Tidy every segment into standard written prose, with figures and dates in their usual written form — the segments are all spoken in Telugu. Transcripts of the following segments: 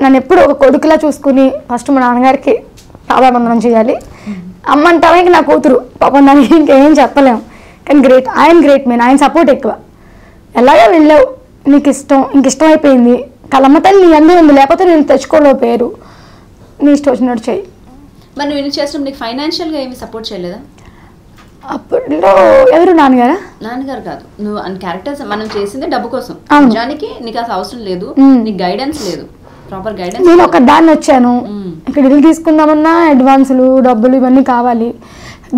నన్ను ఎప్పుడు ఒక కొడుకులా చూసుకుని ఫస్ట్ మా నాన్నగారికి పాదాబంధనం చేయాలి. అమ్మ అంటానికి నా కూతురు పాపం దానికి ఇంకేం చెప్పలేము. కానీ గ్రేట్, ఆయన గ్రేట్ మెయిన్, ఆయన సపోర్ట్ ఎక్కువ. ఎలాగో వెళ్ళావు, నీకు ఇష్టం, ఇంక ఇష్టం అయిపోయింది, కలమ్మ తల్లి నీ అందరూ ఉంది, లేకపోతే నేను తెచ్చుకోలేవు పేరు, నీ ఇష్టం వచ్చినట్టు చెయ్యి. మరి నువ్వు ఇన్ని చేస్తాం నీకు ఫైనాన్షియల్గా ఏమి సపోర్ట్ చేయలేదా? అప్పట్లో ఎవరు నాన్నగారా? నాన్నగారు కాదు, నువ్వు అన్ని క్యారెక్టర్స్ మనం చేసిందే డబ్బు కోసం, నిజానికి నీకు అసలు అవసరం లేదు, నీకు గైడెన్స్ లేదు, ప్రాపర్ గైడెన్స్. నేను ఒక దాన్ని వచ్చాను, ఇక్కడ ఇల్లు తీసుకుందామన్నా అడ్వాన్సులు డబ్బులు ఇవన్నీ కావాలి.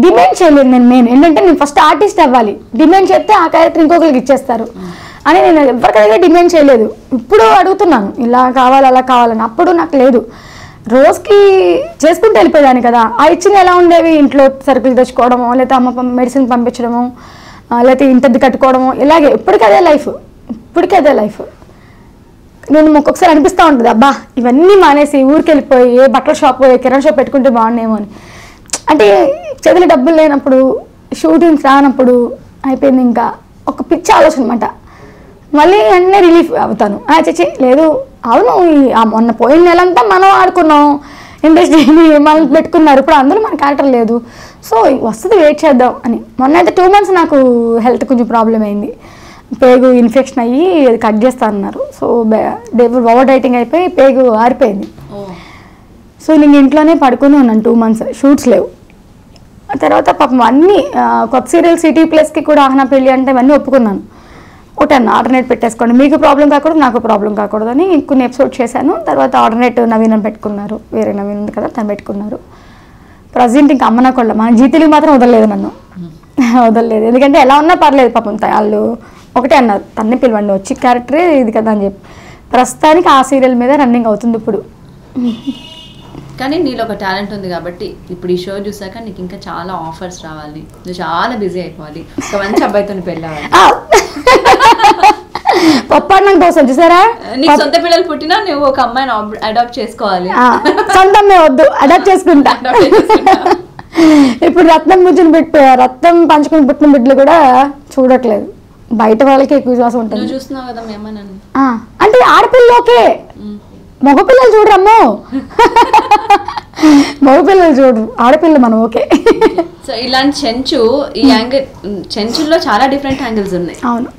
డిమాండ్ చేయలేదు నేను. మెయిన్ ఏంటంటే నేను ఫస్ట్ ఆర్టిస్ట్ అవ్వాలి, డిమాండ్ చేస్తే ఆ క్యారెక్టర్ ఇంకొకరికి ఇచ్చేస్తారు అని నేను ఎవరికైనా డిమాండ్ చేయలేదు. ఇప్పుడు అడుగుతున్నాను ఇలా కావాలి అలా కావాలని, అప్పుడు నాకు లేదు. రోజుకి చేసుకుంటూ వెళ్ళిపోయేదాన్ని కదా. ఆ ఇచ్చిన ఎలా ఉండేవి, ఇంట్లో సరుకులు తెచ్చుకోవడమో, లేకపోతే అమ్మ మెడిసిన్ పంపించడమో, లేకపోతే ఇంటది కట్టుకోవడమో, ఇలాగే ఇప్పటికీ అదే లైఫ్, ఇప్పటికీ అదే లైఫ్. నేను ఒక్కొక్కసారి అనిపిస్తూ ఉంటుంది, అబ్బా ఇవన్నీ మానేసి ఊరికి వెళ్ళిపోయి ఏ బట్టల షాప్ కిరాణా షాప్ పెట్టుకుంటే బాగుండేమో అని. అంటే చేతులు డబ్బులు లేనప్పుడు, షూటింగ్స్ రానప్పుడు అయిపోయింది ఇంకా ఒక పిచ్చి ఆలోచన అనమాట. మళ్ళీ అన్నీ రిలీఫ్ అవుతాను. చచ్చి లేదు, అవును మొన్న పోయిన నెలంతా మనం ఆడుకున్నాం, ఇండస్ట్రీని మనం పెట్టుకున్నారు, ఇప్పుడు అందులో మన క్యారెక్టర్ లేదు, సో వస్తుంది వెయిట్ చేద్దాం అని. మొన్న అయితే 2 months నాకు హెల్త్ కొంచెం ప్రాబ్లం అయింది, పేగు ఇన్ఫెక్షన్ అయ్యి అది కట్ చేస్తా అన్నారు. సో ఓవర్ డైటింగ్ అయిపోయి పేగు ఆరిపోయింది. సో నేను ఇంట్లోనే పడుకుని ఉన్నాను 2 months, షూట్స్ లేవు. తర్వాత పాపం అన్నీ కొత్త సీరియల్ సిటీ ప్లస్కి కూడా ఆహ్నా పెళ్ళి అంటే ఇవన్నీ ఒప్పుకున్నాను. ఒకటి ఆల్టర్నేట్ పెట్టేసుకోండి, మీకు ప్రాబ్లం కాకూడదు నాకు ప్రాబ్లం కాకూడదు అని కొన్ని ఎపిసోడ్ చేశాను. తర్వాత ఆల్టర్నేట్ నవీన్ పెట్టుకున్నారు, వేరే నవీన్ ఉంది కదా తను పెట్టుకున్నారు. ప్రజెంట్ ఇంకా అమ్మ నా కొళ్ళ మన జీతీలు మాత్రం వదలలేదు, నన్ను వదలలేదు. ఎందుకంటే ఎలా ఉన్నా పర్లేదు పాపం, వాళ్ళు ఒకటే అన్నారు తన్ని పిలవండి వచ్చి క్యారెక్టరే ఇది కదా అని చెప్పి. ప్రస్తుతానికి ఆ సీరియల్ మీద రన్నింగ్ అవుతుంది ఇప్పుడు. కానీ నీలో ఒక టాలెంట్ ఉంది కాబట్టి ఇప్పుడు ఈ షో చూసాక నీకు ఇంకా చాలా ఆఫర్స్ రావాలి, నువ్వు చాలా బిజీ అయిపోవాలి, ఒక మంచి అబ్బాయితో పెళ్ళావాలి. పప్పాన్నం కోసం చూసారా, నీకు సొంత పిల్లలు పుట్టినా నువ్వు ఒక అమ్మాయిని అడాప్ట్ చేసుకోవాలి. సొంతమే వద్దు, అడాప్ట్ చేసుకుంటా. ఇప్పుడు రత్నం ముజ్జుని పెట్టు, రత్నం పంచుకుని పుట్టిన బిడ్డలు కూడా చూడట్లేదు, బయట వాళ్ళకి ఎక్కువ విశ్వాసం ఉంటుంది. చూస్తున్నావు కదా మేమని. అంటే ఆడపిల్లలోకే, మగపిల్లలు చూడరమ్మో, మగపిల్లలు చూడరు, ఆడపిల్ల మనం ఓకే. సో ఇలాంటి చెంచు, ఈ యాంగిల్ చెంచుల్లో చాలా డిఫరెంట్ యాంగిల్స్ ఉన్నాయి. అవును,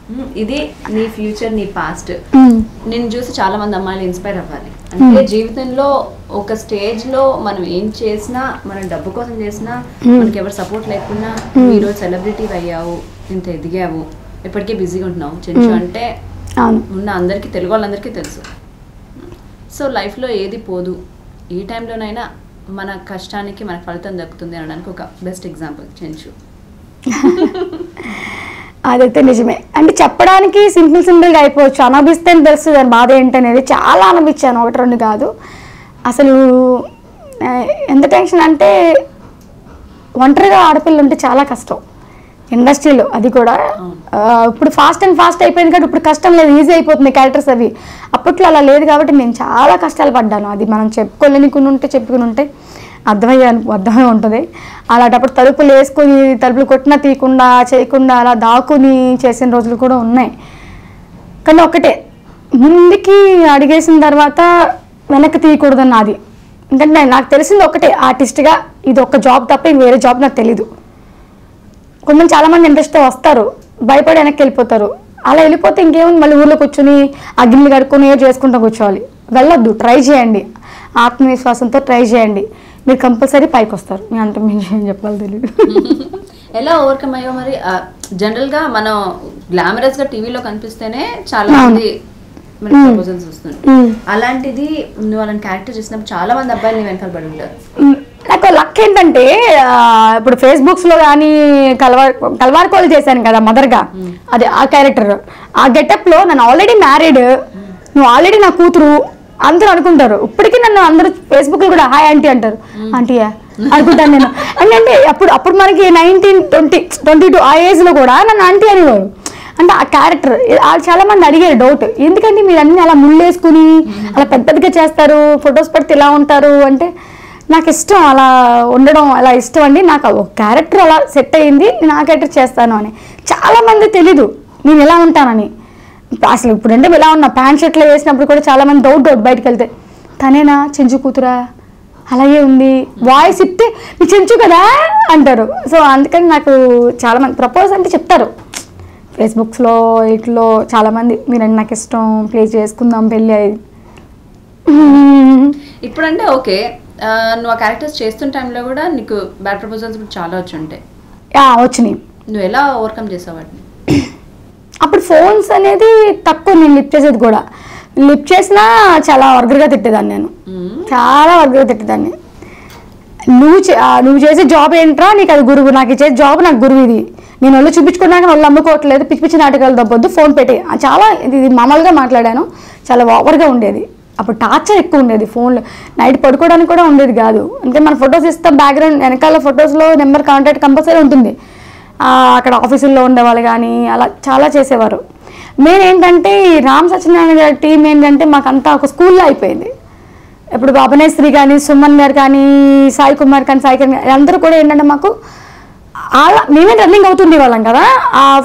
ఇది నీ ఫ్యూచర్, నీ పాస్ట్. నేను చూసి చాలా మంది అమ్మాయిలు ఇన్స్పైర్ అవ్వాలి. అంటే జీవితంలో ఒక స్టేజ్ లో మనం ఏం చేసినా, మనం డబ్బు కోసం చేసినా, మనకి ఎవరు సపోర్ట్ లేకున్నా, ఈరోజు సెలబ్రిటీ అయ్యావు, ఇంత ఎదిగావు, ఇప్పటికే బిజీగా ఉంటున్నావు. చెంచు అంటే ఉన్న అందరికీ, తెలుగు వాళ్ళందరికీ తెలుసు. సో లైఫ్లో ఏది పోదు, ఏ టైంలోనైనా మన కష్టానికి మనకు ఫలితం దక్కుతుంది అనడానికి ఒక బెస్ట్ ఎగ్జాంపుల్ చెంచు. అదైతే నిజమే. అంటే చెప్పడానికి సింపుల్గా అయిపోవచ్చు, అనుభవిస్తే తెలుస్తుంది దాని బాధ ఏంటనేది. చాలా అనుభవించాను, 1-2 కాదు. అసలు ఎంత టెన్షన్ అంటే, ఒంటరిగా ఆడపిల్ల ఉంటే చాలా కష్టం ఇండస్ట్రీలో. అది కూడా ఇప్పుడు ఫాస్ట్ అయిపోయింది కాబట్టి ఇప్పుడు కష్టం లేదు, ఈజీ అయిపోతుంది క్యారెక్టర్స్ అవి. అప్పట్లో అలా లేదు కాబట్టి నేను చాలా కష్టాలు పడ్డాను. అది మనం చెప్పుకుని ఉంటే అర్థమై ఉంటుంది. అలాంటప్పుడు తలుపులు వేసుకొని, తలుపులు కొట్టినా తీయకుండా చేయకుండా అలా దాక్కుని చేసిన రోజులు కూడా ఉన్నాయి. కానీ ఒకటే, ముందుకి అడిగేసిన తర్వాత వెనక్కి తీయకూడదు నాది. ఎందుకంటే నాకు తెలిసింది ఒకటే, ఆర్టిస్ట్గా ఇది ఒక జాబ్ తప్ప ఇంక వేరే జాబ్ నాకు తెలీదు. కొంతమంది చాలామంది ఇంట్రెస్ట్తో వస్తారు, భయపడి వెనక్కి వెళ్ళిపోతారు. అలా వెళ్ళిపోతే ఇంకేముంది, మళ్ళీ ఊళ్ళో కూర్చొని అగ్నిలు కడుక్కొని చేసుకుంటూ కూర్చోవాలి. వెళ్ళొద్దు, ట్రై చేయండి, ఆత్మవిశ్వాసంతో ట్రై చేయండి, మీరు కంపల్సరీ పైకి వస్తారు. నేను అంత మించి ఏం చెప్పాలి తెలియదు. ఎలా ఓవర్కమ్ అయ్యో మరి? జనరల్గా మనం గ్లామరస్గా టీవీలో కనిపిస్తేనే చాలా మంది మనకి ప్రపోజల్స్ వస్తుంది. అలాంటిది నువ్వు అలాంటి క్యారెక్టర్ చేసినప్పుడు చాలా మంది అబ్బాయిలు నీ వెనకాల పడి ఉంటారు. నాకు లక్ ఏంటంటే, ఇప్పుడు ఫేస్బుక్స్లో కానీ కల్వార్కోలు చేశాను కదా మదర్గా, అది ఆ క్యారెక్టర్, ఆ గెటప్లో నన్ను ఆల్రెడీ మ్యారీడ్, నువ్వు ఆల్రెడీ నా కూతురు అందరూ అనుకుంటారు. ఇప్పటికీ నన్ను అందరూ ఫేస్బుక్లో కూడా హాయ్ ఆంటీ అంటారు. ఆంటీయా అనుకుంటాను నేను. అంటే అప్పుడు మనకి 19, 20, 22 ఆ ఏజ్లో కూడా నన్ను ఆంటీ అనేవారు. అంటే ఆ క్యారెక్టర్ చాలా మంది అడిగారు డౌట్, ఎందుకంటే మీరు అన్ని అలా ముళ్ళేసుకుని అలా పెద్దగా చేస్తారు, ఫొటోస్ పెడితే ఇలా ఉంటారు అంటే, నాకు ఇష్టం అలా ఉండడం, అలా ఇష్టం అండి. నాకు ఒక క్యారెక్టర్ అలా సెట్ అయ్యింది, నేను ఆ క్యారెక్టర్ చేస్తాను అని. చాలామంది తెలీదు నేను ఎలా ఉంటానని. అసలు ఇప్పుడంటే ఇలా ఉన్నా ప్యాంట్ షర్ట్లో వేసినప్పుడు కూడా చాలామంది డౌట్ బయటకు వెళ్తే తనేనా చెంచు కూతురా, అలాగే ఉంది, వాయిస్ ఇస్తే నీ చెంచు కదా అంటారు. సో అందుకని నాకు చాలామంది ప్రపోజ్ అంటే చెప్తారు ఫేస్బుక్స్లో ఇట్లో చాలామంది, మీరంటే నాకు ఇష్టం, ప్లీజ్ చేసుకుందాం పెళ్ళి అది. ఇప్పుడంటే ఓకే, నువ్వు ఆ క్యారెక్టర్స్ చేస్తున్న టైంలో కూడా నీకు బ్యాడ్ ప్రపోజల్స్ కూడా చాలా వచ్చి ఉంటాయి. వచ్చినాయి. నువ్వు ఎలా ఓవర్కమ్ చేసావు వాటిని? అప్పుడు ఫోన్స్ అనేది తక్కువ, నేను లిఫ్ట్ చేసేది కూడా. లిఫ్ట్ చేసినా చాలా వర్గర్గా తిట్టేదాన్ని, నేను చాలా వర్గర్గా తిట్టేదాన్ని. నువ్వు చేసే జాబ్ ఏంట్రా, నీకు అది గురువు, నాకు ఇచ్చే జాబ్ నాకు గురువు, ఇది నేను వాళ్ళు చూపించుకున్నాక వాళ్ళు అమ్ముకోవట్లేదు, పిచ్చి పిచ్చి నాటకాలు తప్పొద్దు, ఫోన్ పెట్టి. చాలా ఇది మామూలుగా మాట్లాడాను, చాలా ఓవర్గా ఉండేది. అప్పుడు టార్చర్ ఎక్కువ ఉండేది ఫోన్లో, నైట్ పడుకోవడానికి కూడా ఉండేది కాదు. అంటే మన ఫొటోస్ ఇస్తాం, బ్యాక్గ్రౌండ్ వెనకాల ఫొటోస్లో నెంబర్ కాంటాక్ట్ కంపల్సరీ ఉంటుంది. అక్కడ ఆఫీసుల్లో ఉండేవాళ్ళు కానీ అలా చాలా చేసేవారు. మెయిన్ ఏంటంటే ఈ రామ్ సత్యనారాయణ గారి టీం ఏంటంటే మాకంతా ఒక స్కూల్లో అయిపోయింది. ఇప్పుడు అభినయశ్రీ కానీ, సుమన్ గారు కానీ, సాయి కుమార్ కానీ, సాయి కిరణ్ అందరూ కూడా ఏంటంటే మాకు అలా మేమే రన్నింగ్ అవుతుంది వాళ్ళం కదా,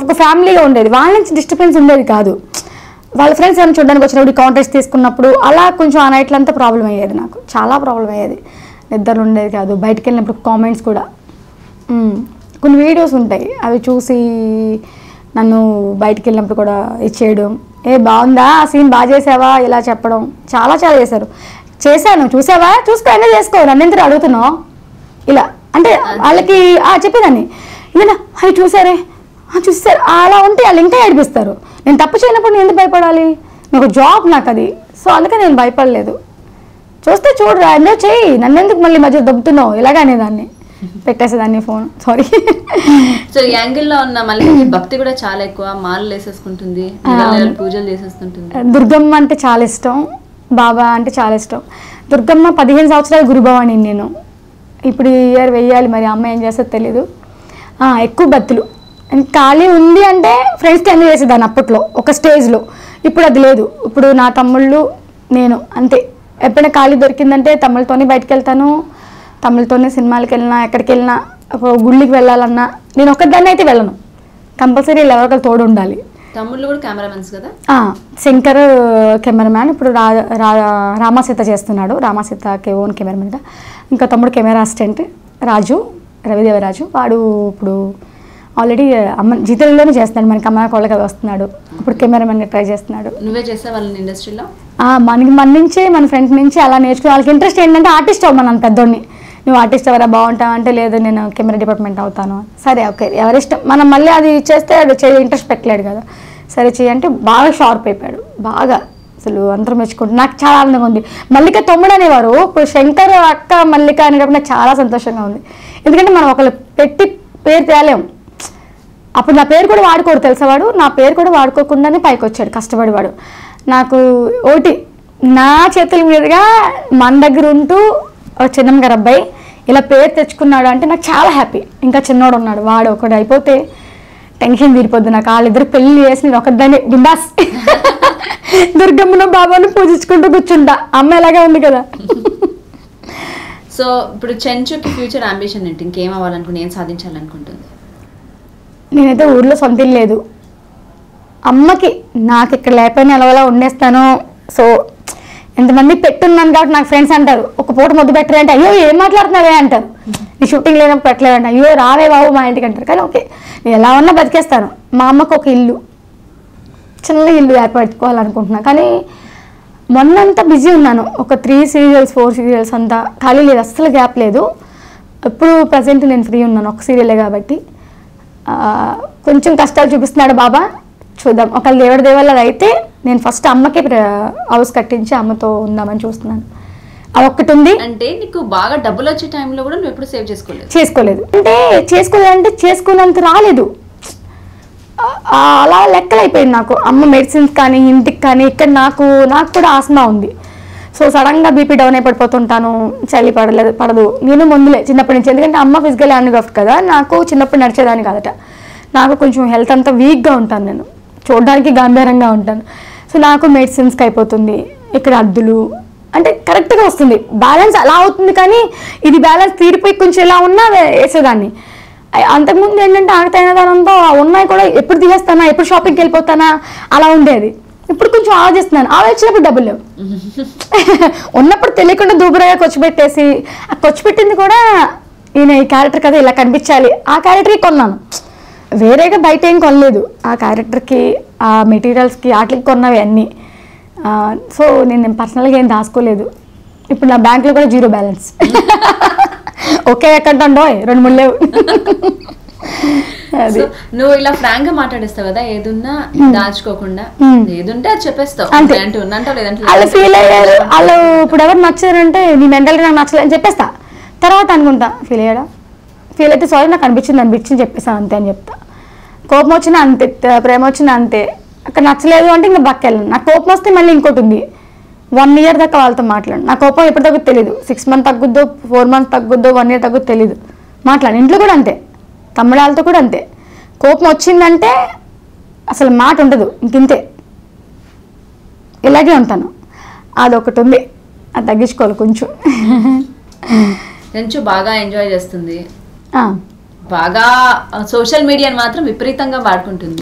ఒక ఫ్యామిలీగా ఉండేది. వాళ్ళ నుంచి డిస్టర్బెన్స్ ఉండేది కాదు. వాళ్ళ ఫ్రెండ్స్ ఏమైనా చూడడానికి వచ్చినప్పుడు కాంటాక్ట్స్ తీసుకున్నప్పుడు అలా కొంచెం ఆ నైట్లో అంతా ప్రాబ్లం అయ్యేది, నాకు చాలా ప్రాబ్లం అయ్యేది. నిద్రలు ఉండేది కాదు. బయటకు వెళ్ళినప్పుడు కామెంట్స్ కూడా, కొన్ని వీడియోస్ ఉంటాయి అవి చూసి నన్ను బయటకు వెళ్ళినప్పుడు కూడా ఇచ్చేయడం, బాగుందా ఆ సీన్, బాగా చేసావా, ఇలా చెప్పడం చాలా చాలా చేశాను, చూసావా, చూసుకో అయినా చేసుకో, నన్ను ఎందుకు అడుగుతున్నావు ఇలా అంటే వాళ్ళకి చెప్పేదాన్ని. ఇలా అవి చూసారే, చూస్తారు అలా ఉంటే వాళ్ళు ఇంకా ఏడిపిస్తారు. నేను తప్పు చేయనప్పుడు నేను ఎందుకు భయపడాలి, నాకు జాబ్ నాకు అది. సో అందుకని నేను భయపడలేదు. చూస్తే చూడరా, ఎందుకు చెయ్యి, నన్ను ఎందుకు మళ్ళీ మధ్య దొబ్బుతున్నావు ఇలాగనే దాన్ని పెట్టేసేదాన్ని ఫోన్. సారీ. సో ఈ యాంగిల్లో ఉన్న మళ్ళీ భక్తి కూడా చాలా ఎక్కువ, మాలలు వేసేసుకుంటుంది, పూజలు చేసేస్తుంటుంది. దుర్గమ్మ అంటే చాలా ఇష్టం, బాబా అంటే చాలా ఇష్టం. దుర్గమ్మ 15 సంవత్సరాలు గురుభవాని నేను. ఇప్పుడు ఈ ఇయర్ వెయ్యాలి, మరి అమ్మ ఏం చేస్తుందో తెలీదు. ఎక్కువ భక్తులు. ఖాళీ ఉంది అంటే ఫ్రెండ్స్కి ఎంజాయ్ చేసేదాన్ని అప్పట్లో ఒక స్టేజ్లో. ఇప్పుడు అది లేదు. ఇప్పుడు నా తమ్ముళ్ళు నేను అంతే. ఎప్పుడైనా ఖాళీ దొరికిందంటే తమ్ముళ్ళతోనే బయటకు వెళ్తాను, తమ్ముళ్ళతోనే సినిమాలకు వెళ్ళినా, ఎక్కడికి వెళ్ళినా, గుళ్ళకి వెళ్ళాలన్నా నేను ఒక్కదాన్ని అయితే వెళ్ళను, కంపల్సరీ ఎవరికైనా తోడు ఉండాలి. తమ్ముళ్ళు కూడా కెమెరామెన్స్ కదా? శంకర్ కెమెరామ్యాన్, ఇప్పుడు రామాసీత చేస్తున్నాడు, రామాసీతకి ఓన్ కెమెరామెన్గా. ఇంకా తమ్ముడు కెమెరా అసిస్టెంట్ రాజు, రవిదేవరాజు. వాడు ఇప్పుడు ఆల్రెడీ జీతంలోనే చేస్తున్నాడు, మనకి అమ్మ కోళ్ళకి వస్తున్నాడు, ఇప్పుడు కెమెరామెన్గా ట్రై చేస్తున్నాడు. నువ్వే చేసే వాళ్ళని ఇండస్ట్రీలో? మన నుంచే, మన ఫ్రెండ్ నుంచి అలా నేర్చుకుని. వాళ్ళకి ఇంట్రెస్ట్ ఏంటంటే ఆర్టిస్ట్ అవ్వమన్నాను పెద్దోడిని. నువ్వు ఆర్టిస్ట్ ఎవరా, బాగుంటావు అంటే, లేదు నేను కెమెరా డిపార్ట్మెంట్ అవుతాను. సరే ఓకే, ఎవరిష్టం, మనం మళ్ళీ అది చేస్తే అది ఇంట్రెస్ట్ పెట్టలేడు కదా, సరే చేయంటే బాగా షార్ప్ అయిపోయాడు, బాగా అసలు అందరూ మెచ్చుకుంటారు. నాకు చాలా ఆనందంగా ఉంది. మల్లిక తమ్ముడు అనేవారు, ఇప్పుడు శంకర్ అక్క మల్లిక అనేటప్పుడు నాకు చాలా సంతోషంగా ఉంది. ఎందుకంటే మనం ఒకళ్ళు పెట్టి పేరు తేలేము. అప్పుడు నా పేరు కూడా వాడుకోడు తెలిసేవాడు, నా పేరు కూడా వాడుకోకుండానే పైకి వచ్చాడు కష్టపడేవాడు. నాకు ఒకటి నా చేతుల మీదుగా మన దగ్గర ఉంటూ చిన్నమ్మ గారు అబ్బాయి ఇలా పేరు తెచ్చుకున్నాడు అంటే నాకు చాలా హ్యాపీ. ఇంకా చిన్నోడు ఉన్నాడు, వాడు ఒకటి అయిపోతే టెన్షన్ తీరిపోద్దు నాకు. వాళ్ళిద్దరు పెళ్లి చేసి నేను ఒకదాన్ని బిందాస్ దుర్గమ్మను బాబాను పూజించుకుంటూ కూర్చుంటా. అమ్మ ఎలాగే ఉంది కదా. సో ఇప్పుడు చెంచుకి ఫ్యూచర్ అంబిషన్ ఏంటి, ఇంకేం అవ్వాలనుకుని, ఏం సాధించాలనుకుంటుంది? నేనైతే ఊర్లో సొంత ఇల్లు లేదు, అమ్మకి నాకు ఇక్కడ లేకపోయినా ఎలాగోలా ఉండేస్తాను. సో ఎంతమంది పెట్టున్నాను కాబట్టి నాకు ఫ్రెండ్స్ అంటారు, ఒక పూట ముద్దు పెట్టరు అంటే, అయ్యో ఏం మాట్లాడుతున్నావే అంటారు, నీ షూటింగ్ లేనప్పుడు పెట్టలేదంట, అయ్యో రావే బాబు మా ఇంటికి అంటారు. కానీ ఓకే, నేను ఎలా ఉన్నా బతికేస్తాను. మా అమ్మకు ఒక ఇల్లు, చిన్న ఇల్లు ఏర్పరచుకోవాలనుకుంటున్నాను. కానీ మొన్నంతా బిజీ ఉన్నాను, ఒక 3 సీరియల్స్ 4 సీరియల్స్ అంతా ఖాళీ లేదు, అస్సలు గ్యాప్ లేదు. ఇప్పుడు ప్రజెంట్ నేను ఫ్రీ ఉన్నాను, ఒక సీరియలే కాబట్టి. కొంచెం కష్టాలు చూపిస్తున్నాడు బాబా, చూద్దాం. ఒకవేళ దేవుడి దేవాలది అయితే నేను ఫస్ట్ అమ్మకి హౌస్ కట్టించి అమ్మతో ఉందామని చూస్తున్నాను. అది ఒక్కటి ఉంది. అంటే నీకు బాగా డబ్బులు వచ్చే టైంలో కూడా నువ్వు ఎప్పుడు సేవ్ చేసుకోలేదు అంటే చేసుకున్నంత రాలేదు, అలా లెక్కలు అయిపోయింది నాకు. అమ్మ మెడిసిన్స్ కానీ, ఇంటికి కానీ, ఇక్కడ నాకు కూడా ఆస్మా ఉంది. సో సడన్గా బీపీ డౌన్ అయిపడిపోతుంటాను, చలి పడదు. నేను ముందులే చిన్నప్పటి నుంచి, ఎందుకంటే అమ్మ ఫిజికల్ హ్యాండిక్రాఫ్ట్ కదా, నాకు చిన్నప్పుడు నడిచేదాన్ని కాదట. నాకు కొంచెం హెల్త్ అంతా వీక్గా ఉంటాను, నేను చూడడానికి గంభీరంగా ఉంటాను. సో నాకు మెడిసిన్స్కి అయిపోతుంది, ఇక్కడ అద్దులు అంటే కరెక్ట్గా వస్తుంది, బ్యాలెన్స్ అలా అవుతుంది. కానీ ఇది బ్యాలెన్స్ తీరిపోయి కొంచెం ఇలా ఉన్నా వేసేదాన్ని. అంతకుముందు ఏంటంటే ఆగతైన దానంతో ఉన్నాయి కూడా ఎప్పుడు తీసేస్తానా, ఎప్పుడు షాపింగ్కి వెళ్ళిపోతానా అలా ఉండేది. ఇప్పుడు కొంచెం ఆలోచించినప్పుడు డబ్బులు లేవు. ఉన్నప్పుడు తెలియకుండా దూబరగా ఖర్చుపెట్టేసి, ఆ ఖర్చుపెట్టింది కూడా ఈయన ఈ క్యారెక్టర్ కదా ఇలా కనిపించాలి ఆ క్యారెక్టర్కి కొన్నాను, వేరేగా బయట ఏం కొనలేదు. ఆ క్యారెక్టర్కి, ఆ మెటీరియల్స్కి, వాటికి కొన్నవి అన్నీ. సో నేను పర్సనల్గా ఏం దాచుకోలేదు. ఇప్పుడు నా బ్యాంక్లో కూడా 0 బ్యాలెన్స్. ఒకే అకౌంట్ ఉండో 2-3 లేవు. సో నువ్వు ఇలా ఫ్రాంక్ గా మాట్లాడేస్తావు కదా, ఏదున్నా దాచుకోకుండా, ఏదుంటే అది చెప్పేస్తావు. వాళ్ళు ఫీల్ అయ్యారు, వాళ్ళు ఇప్పుడు ఎవరు నచ్చారంటే నీ మెంటల్గా నాకు నచ్చలేదు అని చెప్పేస్తా. తర్వాత అనుకుంటా ఫీల్ అయ్యాడా, ఫీల్ అయితే సారీ నాకు అనిపించింది చెప్పేసాను అంతే అని చెప్తా. కోపం వచ్చినా అంతే, ప్రేమ వచ్చినా అంతే. అక్కడ నచ్చలేదు అంటే ఇంకా బక్కెళ్ళను. నాకు కోపం వస్తే మళ్ళీ ఇంకోటి ఉంది, 1 year దాకా వాళ్ళతో మాట్లాడు. నా కోపం ఎప్పుడు తగ్గుద్దో తెలియదు, 6 months తగ్గుద్దో, 4 months తగ్గుద్దో, 1 year తగ్గుద్దో తెలియదు. మాట్లాడు. ఇంట్లో కూడా అంతే, తమ్ముడాలతో కూడా అంతే. కోపం వచ్చిందంటే అసలు మాట ఉండదు, ఇంకింతే, ఇలాగే ఉంటాను. అదొకటి ఉంది, అది తగ్గించుకోవాలి కొంచెం. కొంచెం బాగా ఎంజాయ్ చేస్తుంది, బాగా సోషల్ మీడియాని మాత్రం విపరీతంగా వాడుకుంటుంది.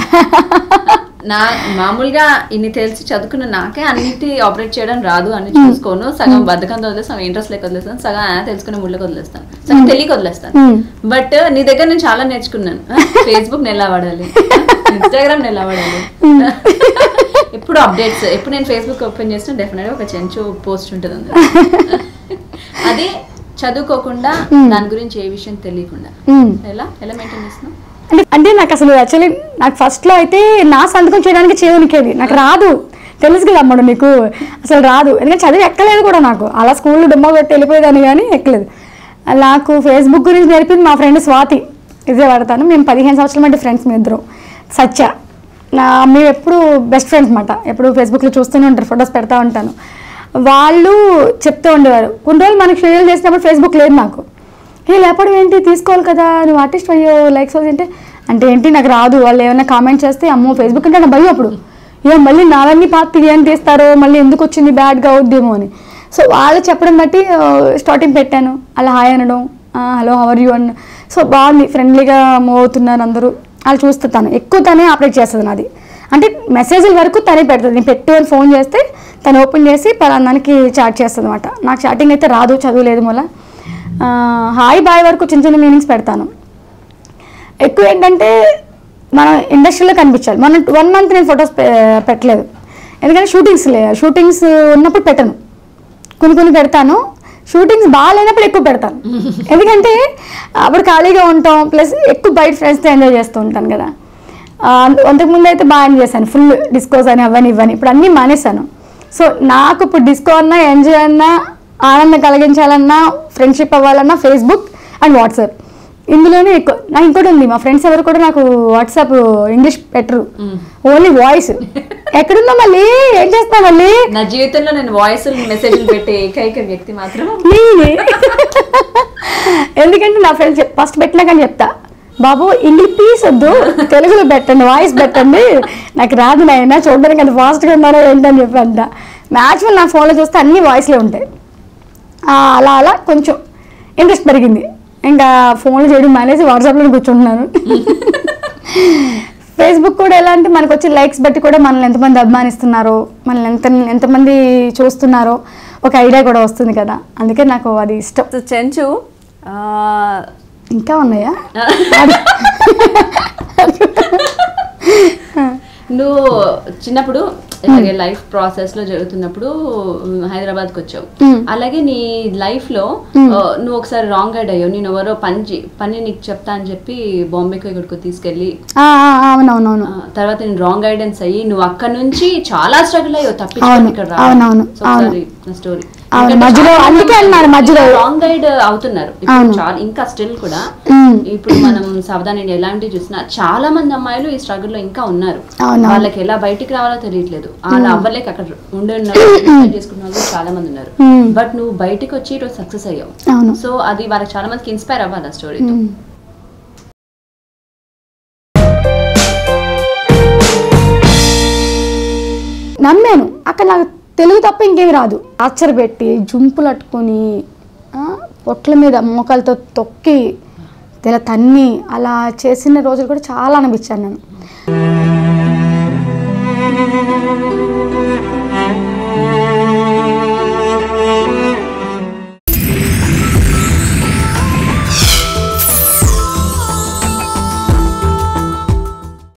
నా మామూలుగా ఇన్ని తెలిసి చదువుకున్న నాకే అన్నిటి ఆపరేట్ చేయడం రాదు, అన్ని చూసుకోను. సగం బద్ధకంతో వదిలేస్తాను, ఇంట్రెస్ట్ లేక వదిలేస్తాను, సగం తెలుసుకునే ముళ్ళకి వదిలేస్తాను, సగం తెలియక వదిలేస్తాను. బట్ నీ దగ్గర నేను చాలా నేర్చుకున్నాను. ఫేస్బుక్ ఎలా వాడాలి, ఇన్స్టాగ్రామ్ ఎలా వాడాలి, ఎప్పుడు అప్డేట్స్. ఎప్పుడు నేను ఫేస్బుక్ ఓపెన్ చేసిన డెఫినెట్గా ఒక చెంచు పోస్ట్ ఉంటుంది. అది చదువుకోకుండా, దాని గురించి ఏ విషయం తెలియకుండా ఎలా మెయింటైన్ చేస్తున్నావు? అంటే నాకు అసలు యాక్చువల్లీ నాకు ఫస్ట్లో అయితే నా సంతకం చేయడానికి చేయనికేది నాకు రాదు, తెలుసు కదా అమ్మడు నీకు, అసలు రాదు. ఎందుకంటే చదివి ఎక్కలేదు కూడా నాకు. అలా స్కూల్లో డుమ్మా పెట్టి వెళ్ళిపోయేదాన్ని కానీ ఎక్కలేదు. నాకు ఫేస్బుక్ గురించి నేర్పింది మా ఫ్రెండ్ స్వాతి, ఇదే వాడతాను. మేము 15 సంవత్సరాల మధ్య ఫ్రెండ్స్, మీ ఇద్దరు సత్య. మేము ఎప్పుడు బెస్ట్ ఫ్రెండ్స్ అన్నమాట. ఎప్పుడు ఫేస్బుక్లో చూస్తూనే ఉంటారు, ఫొటోస్ పెడతా ఉంటాను. వాళ్ళు చెప్తూ ఉండేవారు, కొన్ని రోజులు మనకి షేర్ చేసినప్పుడు ఫేస్బుక్ లేదు నాకు. లేపడం ఏంటి, తీసుకోవాలి కదా, నువ్వు ఆర్టిస్ట్ అయ్యో లైక్స్ అంటే ఏంటి నాకు రాదు. వాళ్ళు ఏమైనా కామెంట్ చేస్తే అమ్మో ఫేస్బుక్ అంటే నా భయం. అప్పుడు మళ్ళీ నావన్నీ పాత ఏం తీస్తారో, మళ్ళీ ఎందుకు వచ్చింది బ్యాడ్గా అవుద్దేమో అని. సో వాళ్ళు చెప్పడం బట్టి స్టార్టింగ్ పెట్టాను, అలా హాయ్ అనడం, హలో హవర్ యూ అన్న. సో బాగుంది, ఫ్రెండ్లీగా మూవ్ అవుతున్నారు అందరూ. వాళ్ళు చూస్తే తను ఎక్కువ తనే ఆపరేట్ చేస్తుంది నాది. అంటే మెసేజ్ల వరకు తనే పెడుతుంది, నేను పెట్టు అని ఫోన్ చేస్తే తను ఓపెన్ చేసి పలానానికి చాట్ చేస్తుంది అనమాట. నాకు చాటింగ్ అయితే రాదు, చదువులేదు మూల. హాయ్ బాయ్ వరకు చిన్న చిన్న మీనింగ్స్ పెడతాను. ఎక్కువ ఏంటంటే మనం ఇండస్ట్రీలో కనిపించాలి. 1 month నేను ఫొటోస్ పెట్టలేదు, ఎందుకంటే షూటింగ్స్ ఉన్నప్పుడు పెట్టను. కొన్ని పెడతాను, షూటింగ్స్ బాగాలేనప్పుడు ఎక్కువ పెడతాను. ఎందుకంటే అప్పుడు ఖాళీగా ఉంటాం, ప్లస్ ఎక్కువ బయట ఫ్రెండ్స్తో ఎంజాయ్ చేస్తూ ఉంటాను కదా. అంతకుముందు అయితే బాగా ఎంజాయ్ చేశాను, ఫుల్ డిస్కోస్ అని అవన్నీ ఇవ్వని. ఇప్పుడు అన్నీ మానేశాను. సో నాకు ఇప్పుడు డిస్కో అన్నా, ఎంజాయ్ అన్నా, ఆనందం కలిగించాలన్నా, ఫ్రెండ్షిప్ అవ్వాలన్నా ఫేస్బుక్ అండ్ వాట్సాప్, ఇందులోనే ఎక్కువ. నాకు ఇంకోటి ఉంది, మా ఫ్రెండ్స్ ఎవరు కూడా నాకు వాట్సాప్ ఇంగ్లీష్ పెట్టరు, ఓన్లీ వాయిస్. ఎక్కడున్నా మళ్ళీ ఏం చేస్తా, మళ్ళీ నా జీవితంలో నేను వాయిస్ మెసేజ్ పెట్టే ఏకైక వ్యక్తి మాత్రం ఎందుకంటే నా ఫ్రెండ్స్ ఫస్ట్ పెట్టినా కానీ చెప్తా, బాబు ఇంగ్లీష్ ప్లీజ్ వద్దు, తెలుగులో పెట్టండి, వాయిస్ పెట్టండి, నాకు రాదు నాయన, చూడడానికి అంత ఫాస్ట్గా ఉన్నారో ఏంటని చెప్పి అంట. మ్యాక్సిమం నా ఫోన్లో చూస్తే అన్ని వాయిస్లే ఉంటాయి. అలా కొంచెం ఇంట్రెస్ట్ పెరిగింది. ఇంకా ఫోన్లు చేయడం మానేసి వాట్సాప్లో కూర్చుంటున్నాను. ఫేస్బుక్ కూడా ఎలా అంటే మనకు వచ్చే లైక్స్ బట్టి కూడా మనల్ని ఎంతమంది అభిమానిస్తున్నారో, మనల్ని ఎంతమంది చూస్తున్నారో ఒక ఐడియా కూడా వస్తుంది కదా, అందుకే నాకు అది ఇష్టం. చెంచు ఇంకా ఉన్నాయా? నువ్వు చిన్నప్పుడు ఇలాగే లైఫ్ ప్రాసెస్ లో జరుగుతున్నప్పుడు హైదరాబాద్కి వచ్చావు. అలాగే నీ లైఫ్ లో నువ్వు ఒకసారి రాంగ్ గైడ్ అయ్యావు. నేను ఎవరో పని నీకు చెప్తా అని చెప్పి బాంబేకి ఇక్కడికి తీసుకెళ్ళి, అవునవునవును, తర్వాత నేను రాంగ్ గైడెన్స్ అయ్యి నువ్వు అక్కడ నుంచి చాలా స్ట్రగుల్ అయ్యావు తప్పించుకొని ఇక్కడ స్టోరీ మధ్యలో రాంగ్ గైడ్ అవుతున్నారు చాలా, ఇంకా స్టిల్ కూడా. ఇప్పుడు మనం సావధాన్ ఇండియా ఎలాంటివి చూసినా చాలా మంది అమ్మాయిలు ఈ స్ట్రగుల్ లో ఇంకా ఉన్నారు. వాళ్ళకి ఎలా బయటికి రావాలో తెలియట్లేదు, అలా అవ్వలేక అక్కడ చేసుకున్న వాళ్ళు చాలా మంది ఉన్నారు. బట్ నువ్వు బయటకు వచ్చి ఈరోజు సక్సెస్ అయ్యావు. సో అది వాళ్ళకి చాలా మందికి ఇన్స్పైర్ అవ్వాలి ఆ స్టోరీతో. నమ్మాను, అక్కడ నాకు తెలుగు తప్ప ఇంకేమి రాదు. టార్చర్ పెట్టి జుంపులు అట్టుకొని పొట్ల మీద మోకాలతో తొక్కి ఇలా తన్ని అలా చేసిన రోజులు కూడా చాలా అనిపించాను నేను. Thank you.